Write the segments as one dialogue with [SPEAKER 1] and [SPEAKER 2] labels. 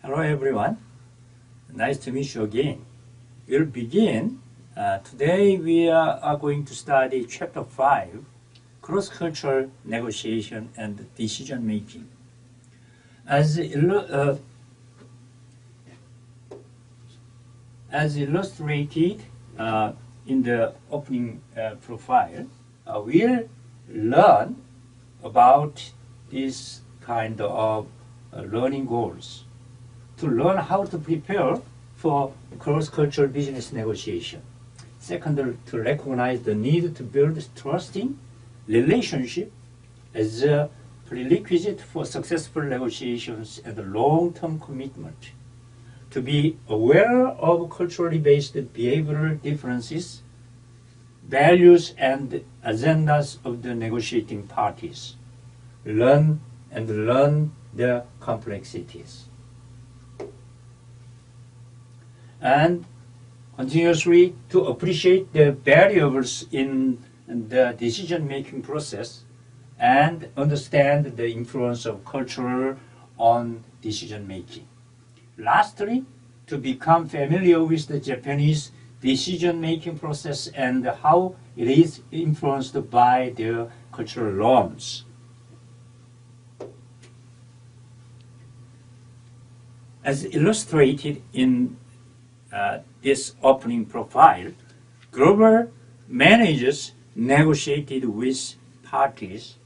[SPEAKER 1] Hello everyone, nice to meet you again. We'll begin. Today we are going to study Chapter 5, Cross-Cultural Negotiation and Decision Making. As illustrated in the opening profile, we'll learn about this kind of learning goals to learn how to prepare for cross-cultural business negotiation. Second, to recognize the need to build trusting relationship as a prerequisite for successful negotiations and long-term commitment. To be aware of culturally based behavioral differences, values, and agendas of the negotiating parties. Learn their complexities. And continuously to appreciate the variables in the decision-making process and understand the influence of culture on decision-making. Lastly, to become familiar with the Japanese decision-making process and how it is influenced by their cultural norms. As illustrated in this opening profile, global managers negotiated with parties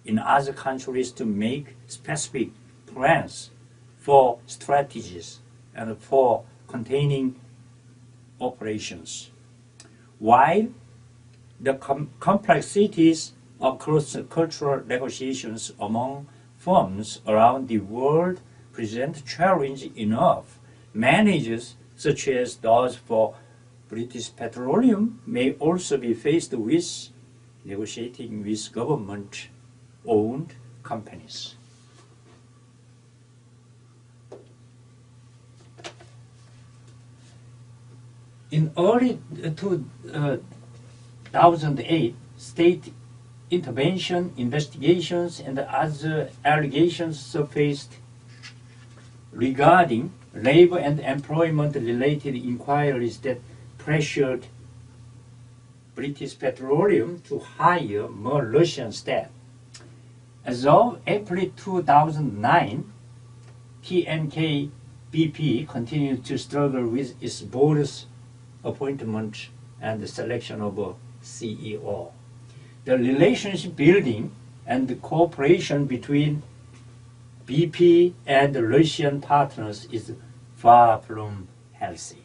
[SPEAKER 1] in other countries to make specific plans for strategies and for containing operations. While the complexities of cross-cultural negotiations among firms around the world present challenge enough, managers such as those for British Petroleum may also be faced with negotiating with government-owned companies. In early 2008, state intervention, investigations, and other allegations surfaced regarding labor and employment-related inquiries that pressured British Petroleum to hire more Russian staff. As of April 2009, TNK BP continued to struggle with its board's appointment and the selection of a CEO. The relationship building and the cooperation between BP and the Russian partners is far from healthy.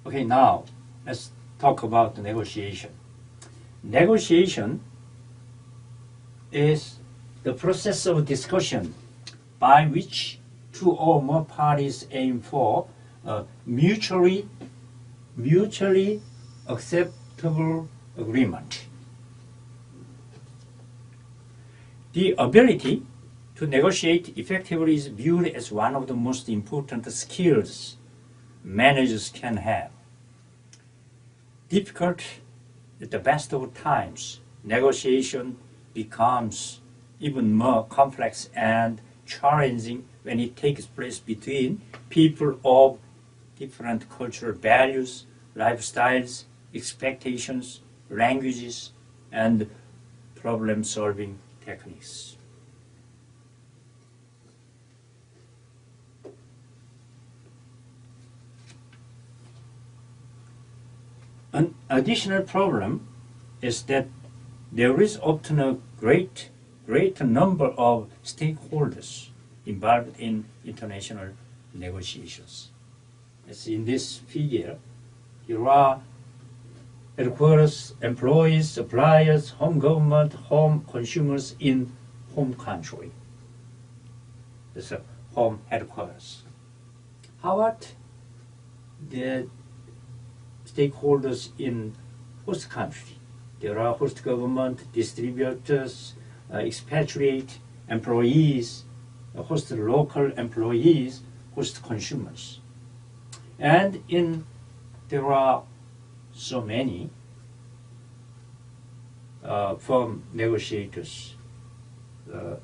[SPEAKER 1] Okay, now let's talk about the negotiation. Negotiation is the process of discussion by which two or more parties aim for a mutually acceptable agreement. The ability to negotiate effectively is viewed as one of the most important skills managers can have. Difficult at the best of times, negotiation becomes even more complex and challenging when it takes place between people of different cultural values, lifestyles, expectations, languages, and problem-solving techniques. An additional problem is that there is often a great number of stakeholders involved in international negotiations. As in this figure, here are headquarters, employees, suppliers, home government, home consumers in home country. This is home headquarters. How about the stakeholders in host country? There are host government, distributors, expatriate employees, host local employees, host consumers. And there are so many firm negotiators,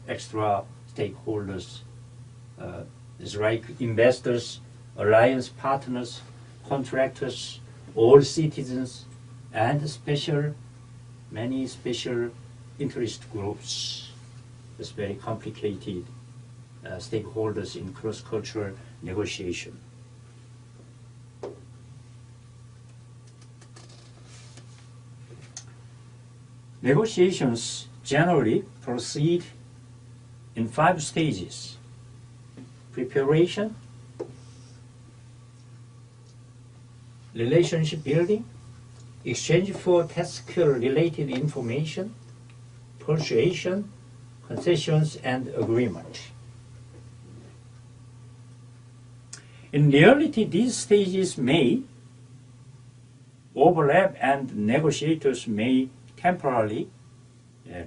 [SPEAKER 1] extra stakeholders, it's like investors, alliance partners, contractors, all citizens, and many special interest groups. It's very complicated stakeholders in cross-cultural negotiation. Negotiations generally proceed in 5 stages: preparation, relationship building, exchange for task-related information, persuasion, concessions, and agreement. In reality, these stages may overlap and negotiators may temporarily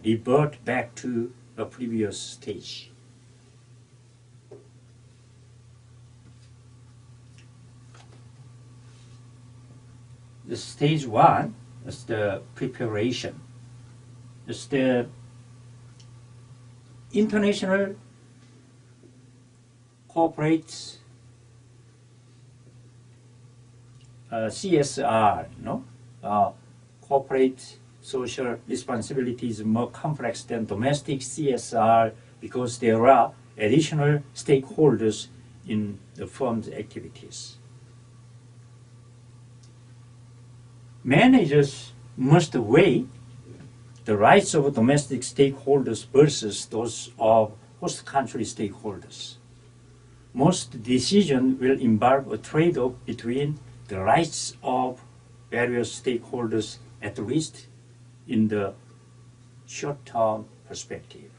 [SPEAKER 1] revert back to a previous stage. The stage 1 is the preparation. It's the international corporate CSR, corporate social responsibility is more complex than domestic CSR because there are additional stakeholders in the firm's activities. Managers must weigh the rights of domestic stakeholders versus those of host country stakeholders. Most decisions will involve a trade-off between the rights of various stakeholders, at least in the short-term perspective.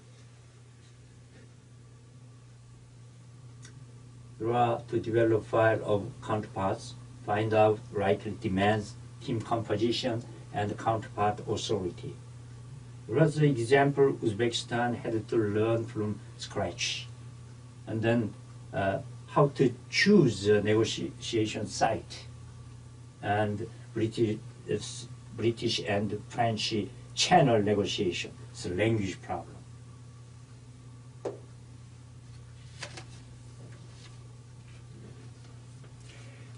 [SPEAKER 1] Draw to develop file of counterparts, find out likely demands, team composition, and counterpart authority. As an example, Uzbekistan had to learn from scratch. And then how to choose a negotiation site. And British and French channel negotiation. It's a language problem.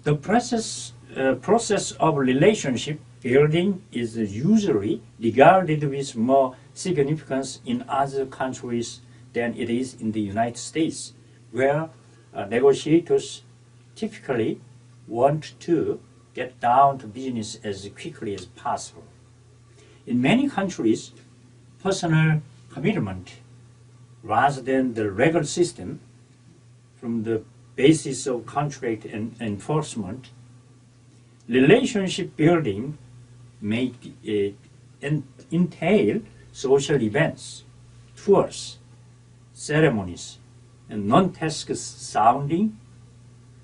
[SPEAKER 1] The process of relationship building is usually regarded with more significance in other countries than it is in the United States, where negotiators typically want to get down to business as quickly as possible. In many countries, personal commitment rather than the legal system from the basis of contract and enforcement, relationship building may entail social events, tours, ceremonies, and non-task sounding,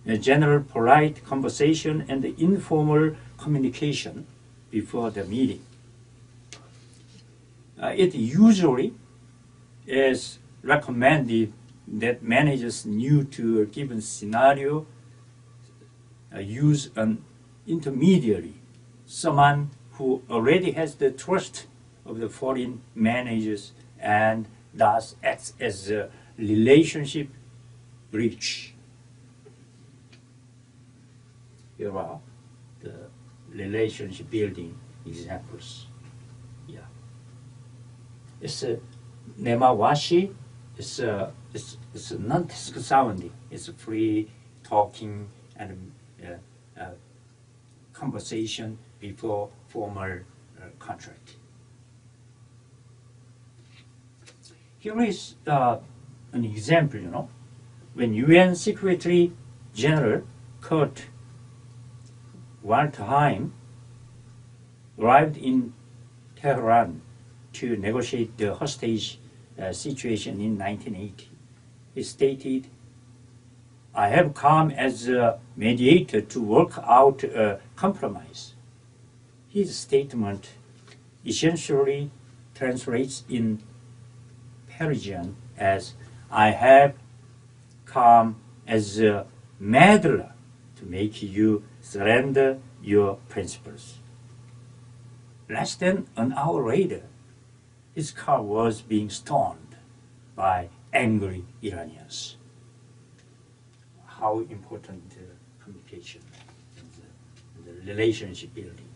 [SPEAKER 1] a general polite conversation, and informal communication before the meeting. It usually is recommended that managers new to a given scenario use an intermediary, someone who already has the trust of the foreign managers and thus acts as a relationship bridge. Here are the relationship building examples. Yeah, it's a nemawashi. It's a non-task sounding. It's a free talking and conversation before formal contract. Here is an example. When UN Secretary General Kurt Waldheim arrived in Tehran to negotiate the hostage situation in 1980. He stated, "I have come as a mediator to work out a compromise." His statement essentially translates in Persian as, "I have come as a meddler to make you surrender your principles." Less than an hour later, his car was being stormed by angry Iranians. How important communication and the relationship building.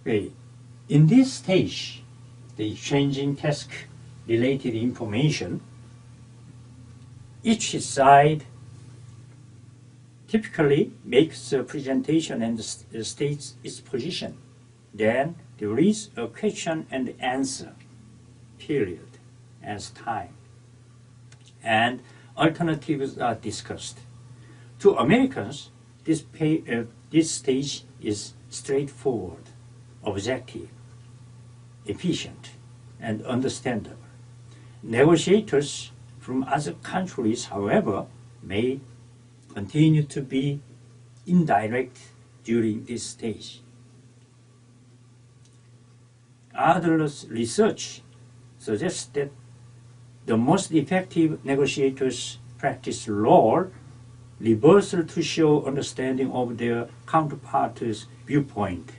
[SPEAKER 1] Okay. In this stage, the exchanging task-related information, each side typically makes a presentation and states its position. Then there is a question and answer period as time, and alternatives are discussed. To Americans, this stage is straightforward, objective, efficient, and understandable. Negotiators from other countries, however, may continue to be indirect during this stage. Adler's research suggests that the most effective negotiators practice role reversal to show understanding of their counterpart's viewpoint.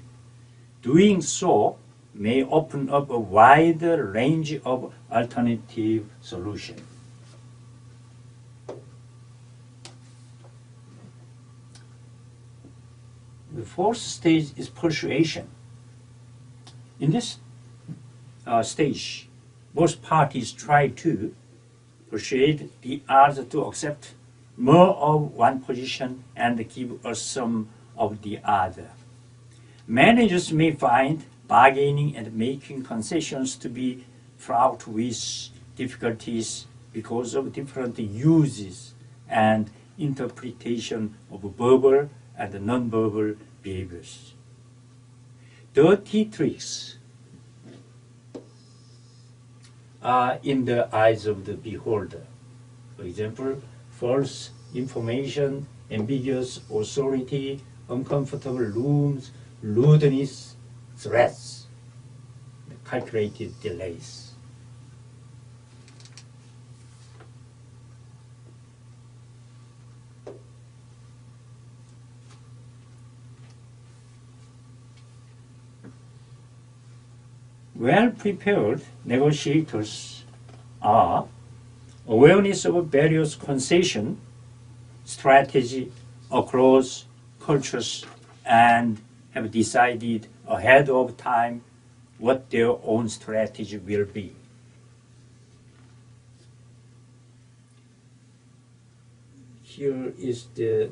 [SPEAKER 1] Doing so may open up a wider range of alternative solutions. The fourth stage is persuasion. In this stage, both parties try to persuade the other to accept more of one position and give us some of the other. Managers may find bargaining and making concessions to be fraught with difficulties because of different uses and interpretation of verbal and nonverbal behaviors. Dirty tricks are in the eyes of the beholder. For example, false information, ambiguous authority, uncomfortable rooms, rudeness, threats, calculated delays. Well-prepared negotiators are awareness of various concession strategy across cultures and have decided ahead of time what their own strategy will be. Here is the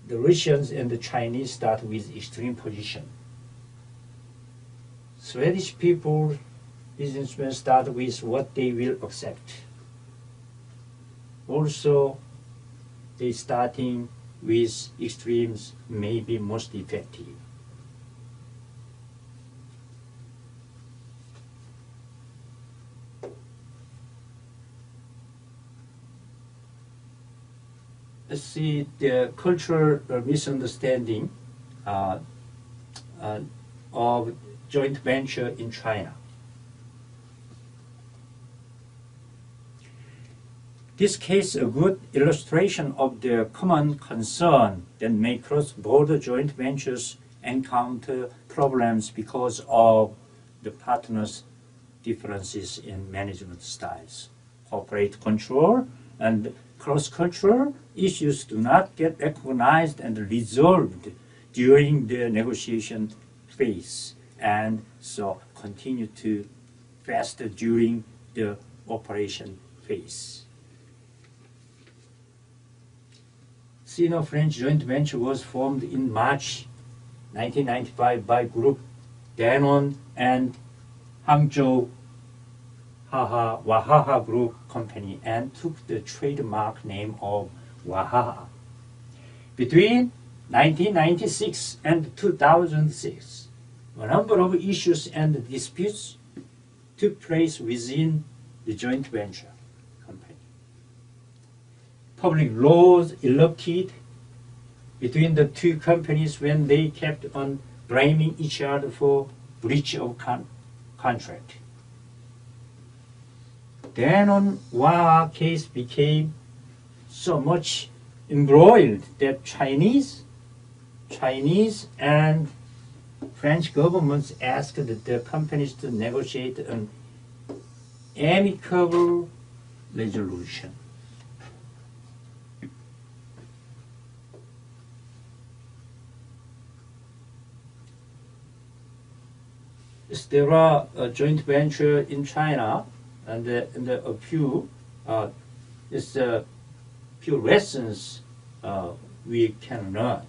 [SPEAKER 1] Russians and the Chinese start with extreme position. Swedish people, businessmen start with what they will accept. Also, they starting with extremes may be most effective. Let's see the cultural misunderstanding of joint venture in China. This case is a good illustration of the common concern that may cross-border joint ventures encounter problems because of the partners' differences in management styles. Corporate control and cross-cultural issues do not get recognized and resolved during the negotiation phase, and so continue to fester during the operation phase. Sino-French joint venture was formed in March 1995 by Group Danone and Hangzhou Wahaha Group Company and took the trademark name of Wahaha. Between 1996 and 2006, a number of issues and disputes took place within the joint venture company. Public laws erupted between the two companies when they kept on blaming each other for breach of contract. Then on Wahaha case became so much embroiled that Chinese and French government asked the companies to negotiate an amicable resolution. There are a joint venture in China, and a few few lessons we can learn.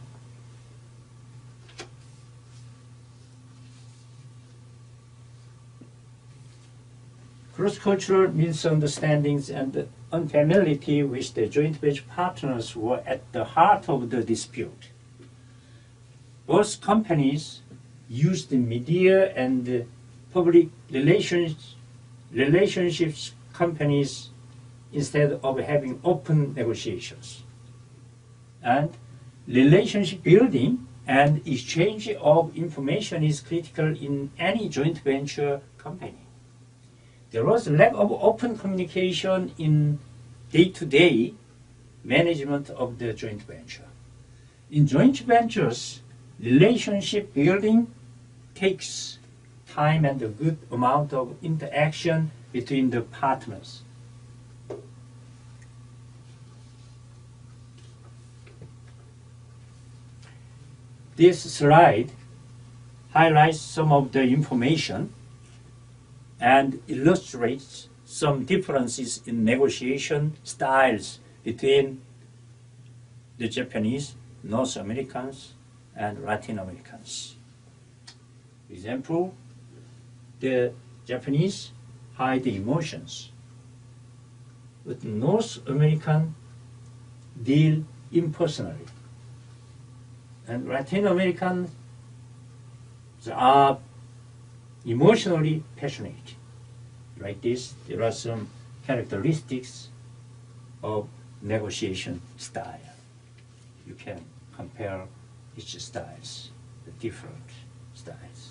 [SPEAKER 1] Cross-cultural misunderstandings and unfamiliarity with the joint venture partners were at the heart of the dispute. Both companies used the media and public relationships companies instead of having open negotiations. And relationship building and exchange of information is critical in any joint venture company. There was a lack of open communication in day-to-day management of the joint venture. In joint ventures, relationship building takes time and a good amount of interaction between the partners. This slide highlights some of the information and illustrates some differences in negotiation styles between the Japanese, North Americans, and Latin Americans. For example, the Japanese hide emotions, but North American deal impersonally, and Latin Americans are emotionally passionate. Like this, there are some characteristics of negotiation style. You can compare each styles, the different styles.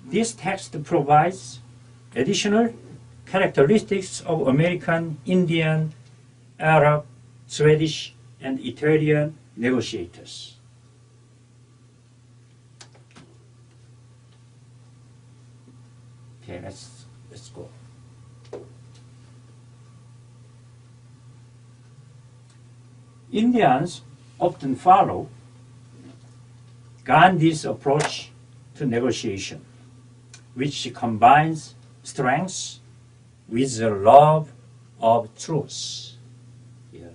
[SPEAKER 1] This text provides additional characteristics of American, Indian, Arab, Swedish, and Italian negotiators. Okay, let's go. Indians often follow Gandhi's approach to negotiation, which combines strength with the love of truth. Here,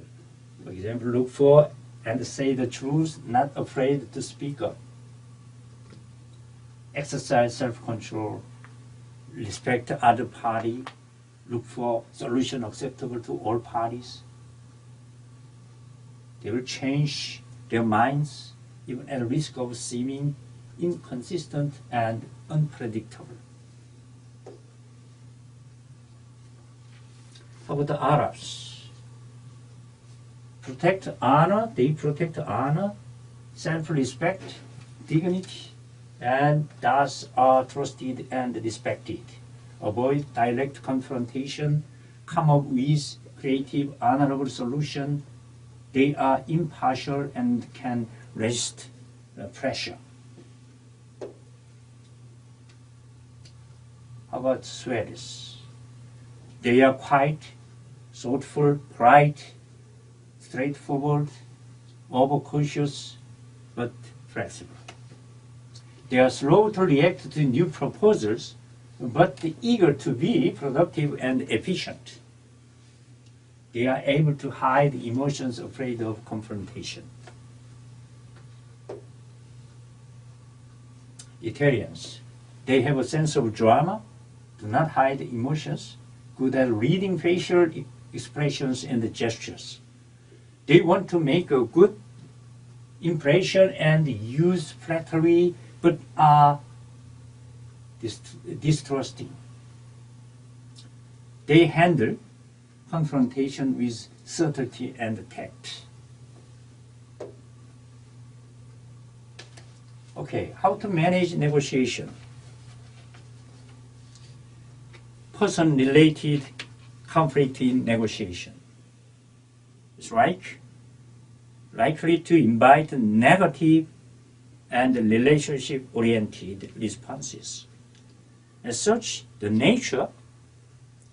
[SPEAKER 1] for example, look for and say the truth, not afraid to speak up. Exercise self-control, respect the other party, look for solution acceptable to all parties. They will change their minds, even at risk of seeming inconsistent and unpredictable. How about the Arabs? Protect honor, they protect honor, self-respect, dignity, and thus are trusted and respected. Avoid direct confrontation, come up with creative, honorable solution. They are impartial and can resist pressure. How about Swedes? They are quite thoughtful, bright, straightforward, overcautious, but flexible. They are slow to react to new proposals, but eager to be productive and efficient. They are able to hide emotions afraid of confrontation. Italians, they have a sense of drama, do not hide emotions, good at reading facial expressions and gestures. They want to make a good impression and use flattery, but are distrusting. They handle confrontation with subtlety and tact. Okay, how to manage negotiation? Person-related conflict in negotiation. Strike likely to invite negative and relationship-oriented responses. As such, the nature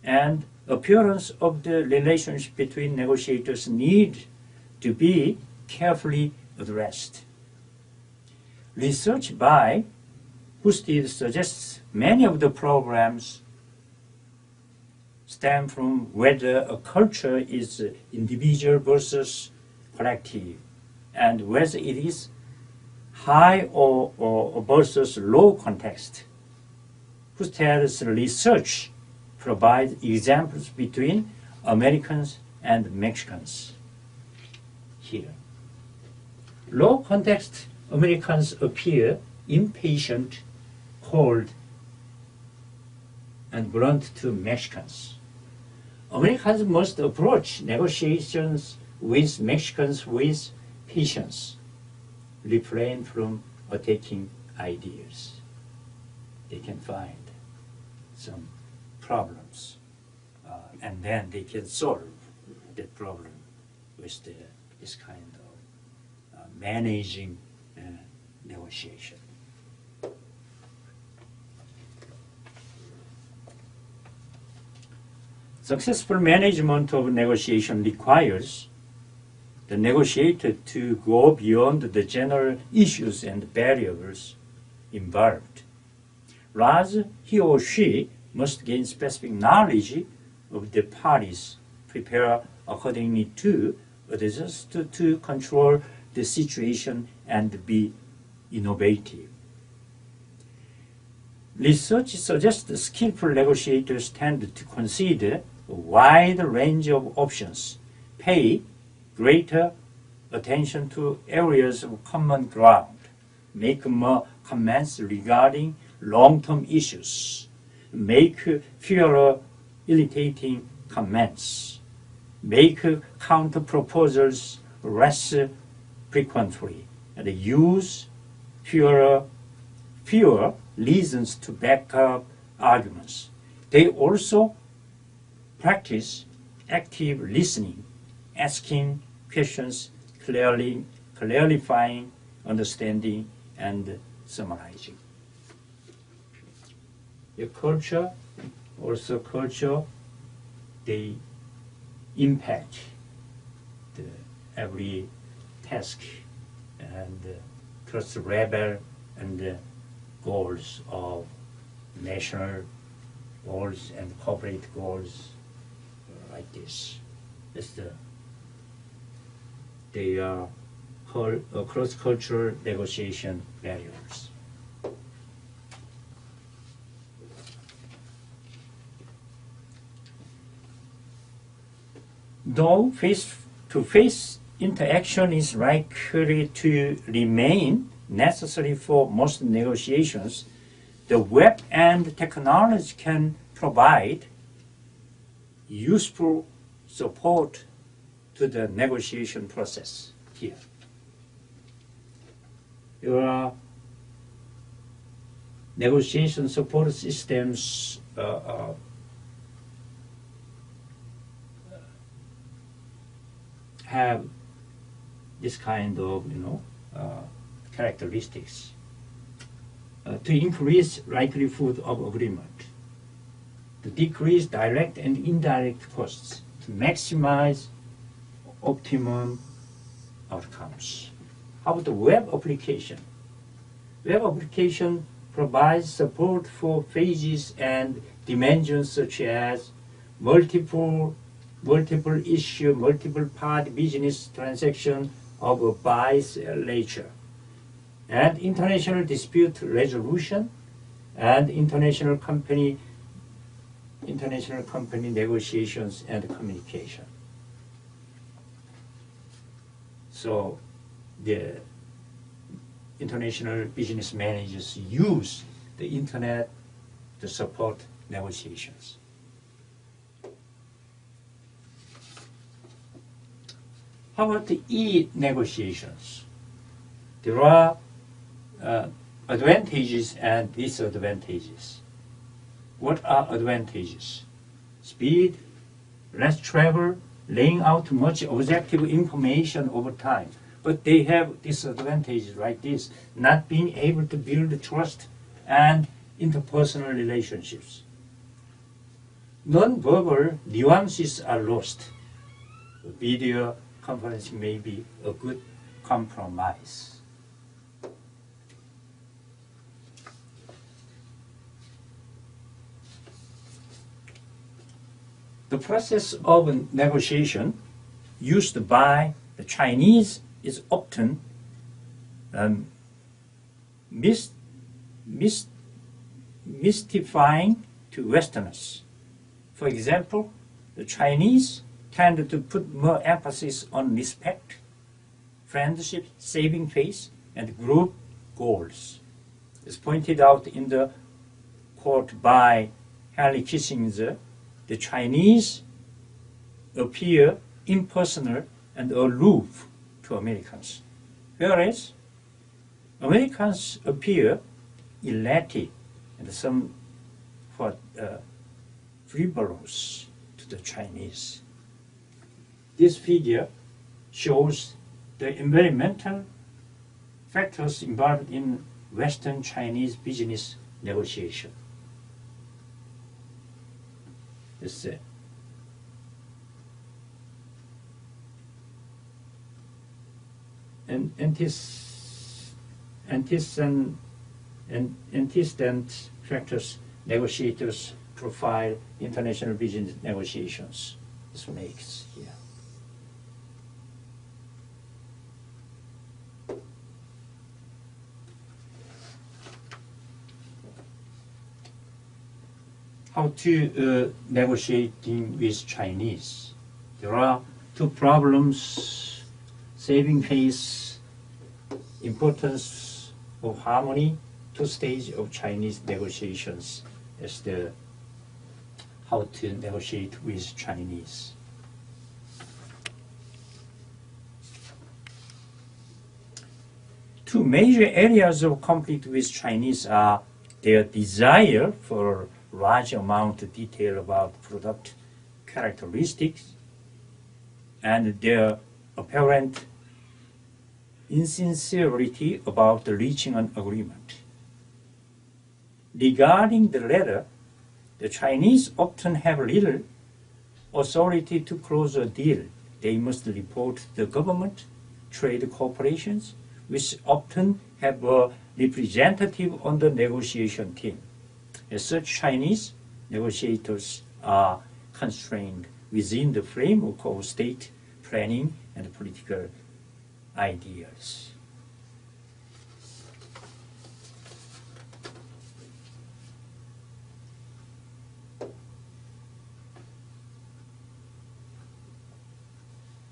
[SPEAKER 1] and appearance of the relationship between negotiators need to be carefully addressed. Research by Husted suggests many of the problems stem from whether a culture is individual versus collective, and whether it is high or versus low context. Husted's research provides examples between Americans and Mexicans. Here, low context Americans appear impatient, cold, and blunt to Mexicans. Americans must approach negotiations with Mexicans with patience, refrain from attacking ideas. They can find some problems, and then they can solve that problem with this kind of managing negotiation. Successful management of negotiation requires the negotiator to go beyond the general issues and variables involved. Rather, he or she must gain specific knowledge of the parties, prepare accordingly to adjust to control the situation, and be innovative. Research suggests that skillful negotiators tend to consider a wide range of options, pay greater attention to areas of common ground, make more comments regarding long-term issues, make fewer irritating comments, make counter-proposals less frequently, and use fewer reasons to back up arguments. They also practice active listening, asking questions, clarifying, understanding, and summarizing. The culture, they impact every task and trust level and goals of national goals and corporate goals like this. They are cross-cultural negotiation barriers. Though face-to-face interaction is likely to remain necessary for most negotiations, the web and technology can provide useful support to the negotiation process here. There are negotiation support systems have this kind of characteristics to increase likelihood of agreement, to decrease direct and indirect costs, to maximize optimum outcomes. How about the web application? Web application provides support for phases and dimensions such as multiple issue, multiple party business transaction of a bilateral, and international dispute resolution, and international company negotiations and communication. So the international business managers use the internet to support negotiations. How about the e-negotiations? There are advantages and disadvantages. What are advantages? Speed, less travel, laying out much objective information over time. But they have disadvantages like this, not being able to build trust and interpersonal relationships. Non-verbal nuances are lost. Video conferencing may be a good compromise. The process of negotiation used by the Chinese is often mystifying to Westerners. For example, the Chinese tend to put more emphasis on respect, friendship, saving face, and group goals. As pointed out in the quote by Henry Kissinger, the Chinese appear impersonal and aloof to Americans, whereas Americans appear elated and somewhat frivolous to the Chinese. This figure shows the environmental factors involved in Western Chinese business negotiation. Let's see. Antecedent factors negotiators profile international business negotiations. This makes here. How to negotiating with Chinese. There are two problems: saving face, importance of harmony, two stages of Chinese negotiations as the how to negotiate with Chinese. Two major areas of conflict with Chinese are their desire for large amount of detail about product characteristics and their apparent insincerity about reaching an agreement. Regarding the latter, the Chinese often have little authority to close a deal. They must report to the government, trade corporations, which often have a representative on the negotiation team. As such, Chinese negotiators are constrained within the framework of state planning and political ideas.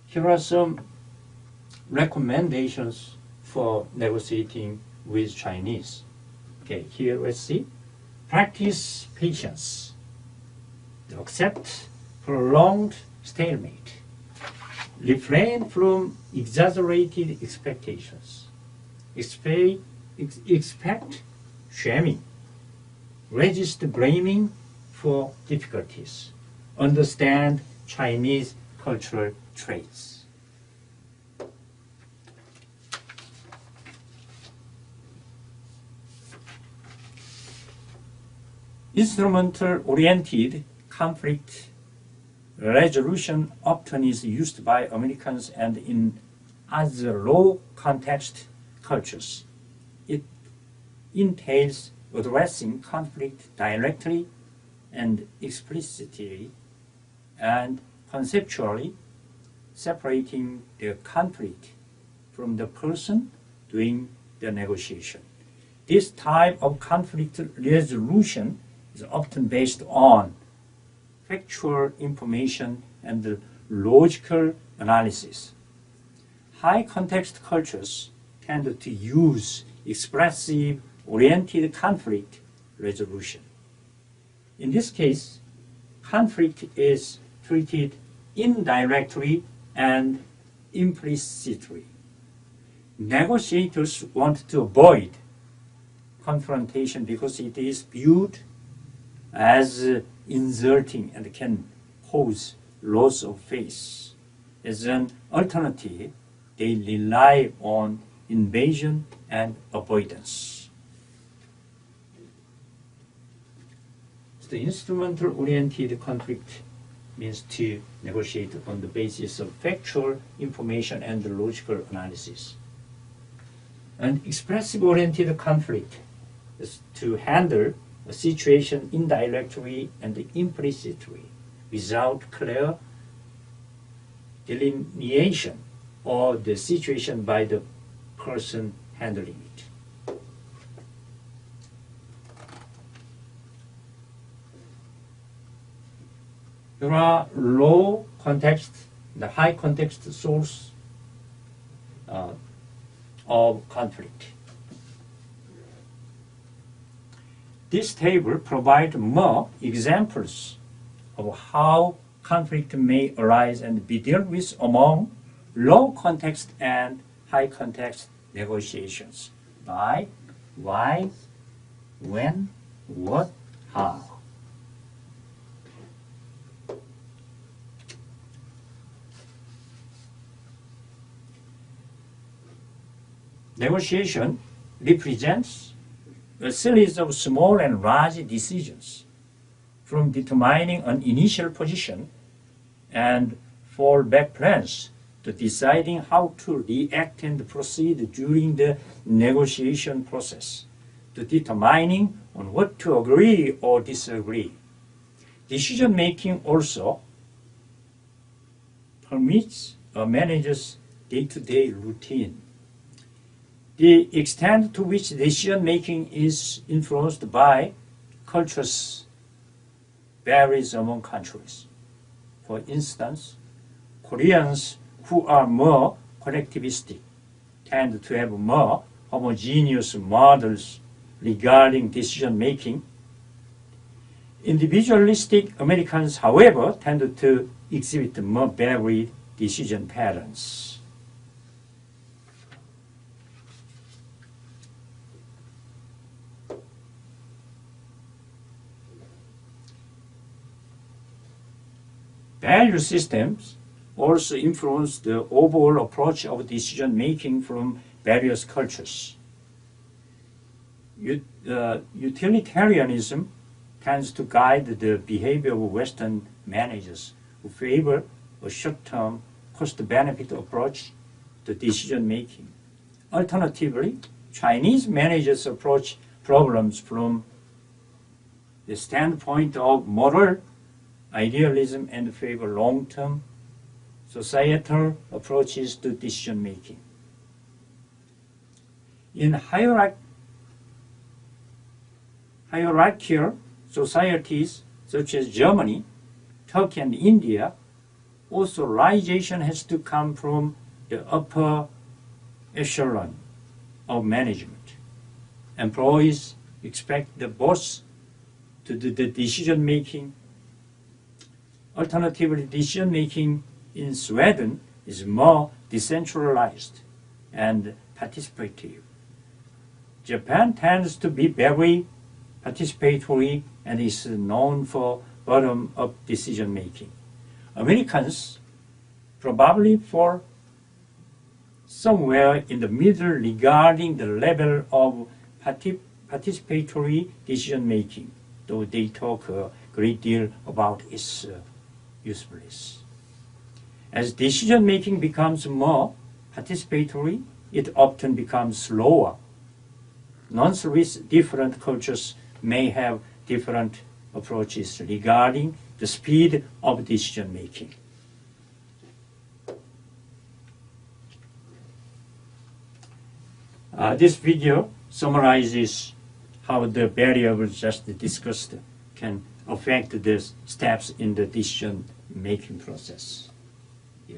[SPEAKER 1] Here are some recommendations for negotiating with Chinese. Okay, here let's see. Practice patience. Accept prolonged stalemate. Refrain from exaggerated expectations. Expect shaming. Resist blaming for difficulties. Understand Chinese cultural traits. Instrumental-oriented conflict resolution often is used by Americans and in other low-context cultures. It entails addressing conflict directly and explicitly and conceptually, separating the conflict from the person doing the negotiation. This type of conflict resolution is often based on factual information and logical analysis. High-context cultures tend to use expressive-oriented conflict resolution. In this case, conflict is treated indirectly and implicitly. Negotiators want to avoid confrontation because it is viewed as insulting and can cause loss of faith. As an alternative, they rely on invasion and avoidance. The instrumental-oriented conflict means to negotiate on the basis of factual information and logical analysis. And expressive-oriented conflict is to handle a situation indirectly and implicitly without clear delineation of the situation by the person handling it. There are low context, the high context source of conflict. This table provides more examples of how conflict may arise and be dealt with among low context and high context negotiations by why, when, what, how. Negotiation represents a series of small and large decisions, from determining an initial position and fallback plans to deciding how to react and proceed during the negotiation process, to determining on what to agree or disagree. Decision-making also permits a manager's day-to-day routine. The extent to which decision-making is influenced by cultures varies among countries. For instance, Koreans who are more collectivistic tend to have more homogeneous models regarding decision-making. Individualistic Americans, however, tend to exhibit more varied decision patterns. Value systems also influence the overall approach of decision-making from various cultures. Utilitarianism tends to guide the behavior of Western managers who favor a short-term cost-benefit approach to decision-making. Alternatively, Chinese managers approach problems from the standpoint of moral idealism and favor long-term societal approaches to decision-making. In hierarchical societies such as Germany, Turkey, and India, authorization has to come from the upper echelon of management. Employees expect the boss to do the decision-making. Alternatively, decision-making in Sweden is more decentralized and participative. Japan tends to be very participatory and is known for bottom-up decision-making. Americans probably fall somewhere in the middle regarding the level of participatory decision-making, though they talk a great deal about its usefulness. As decision-making becomes more participatory, it often becomes slower. Non-service different cultures may have different approaches regarding the speed of decision-making. This video summarizes how the variables just discussed can affect the steps in the decision-making process. Yeah.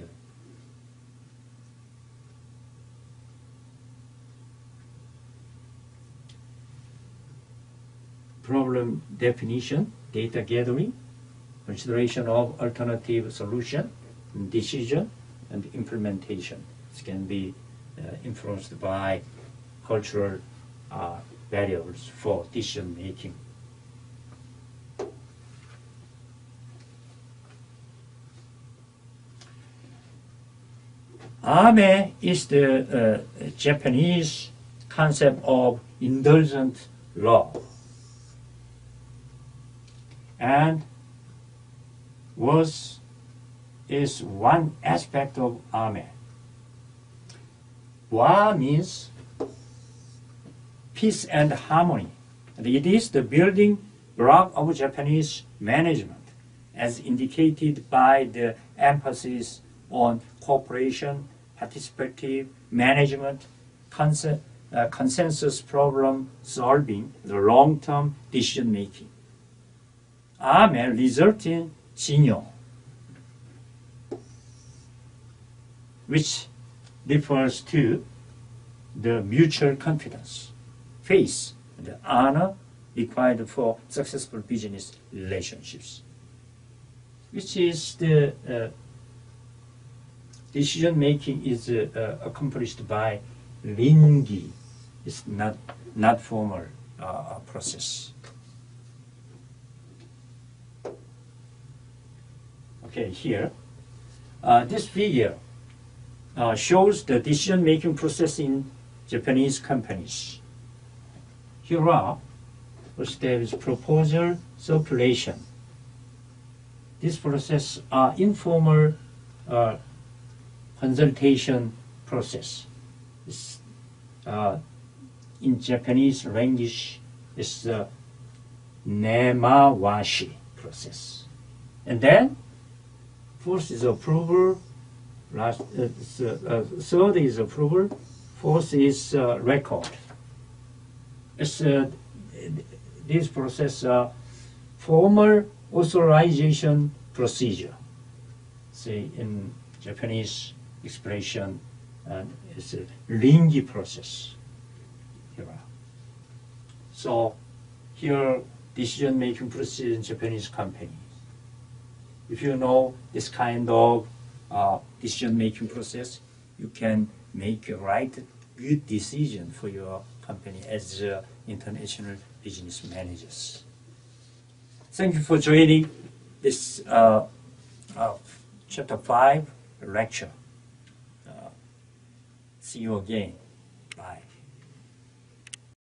[SPEAKER 1] Problem definition, data gathering, consideration of alternative solution, decision, and implementation. This can be influenced by cultural variables for decision making. Ame is the Japanese concept of indulgent love, and is one aspect of Ame. Wa means peace and harmony. And it is the building block of Japanese management, as indicated by the emphasis on cooperation, participative management, consensus problem solving, the long-term decision making. Ame results in jinyo, which refers to the mutual confidence, faith, the honor required for successful business relationships, which is the decision making is accomplished by ringi. It's not formal process. Okay, here, this figure shows the decision making process in Japanese companies. Here are, first there is proposal circulation. This process are informal consultation process. In Japanese language, it's the nemawashi process. And then, first is approval, third is approval, fourth is record. This process formal authorization procedure. Say in Japanese expression, it's a ringi process. Here. So here decision-making process in Japanese company. If you know this kind of decision-making process, you can make a right, good decision for your company as international business managers. Thank you for joining this chapter 5 lecture. See you again. Bye.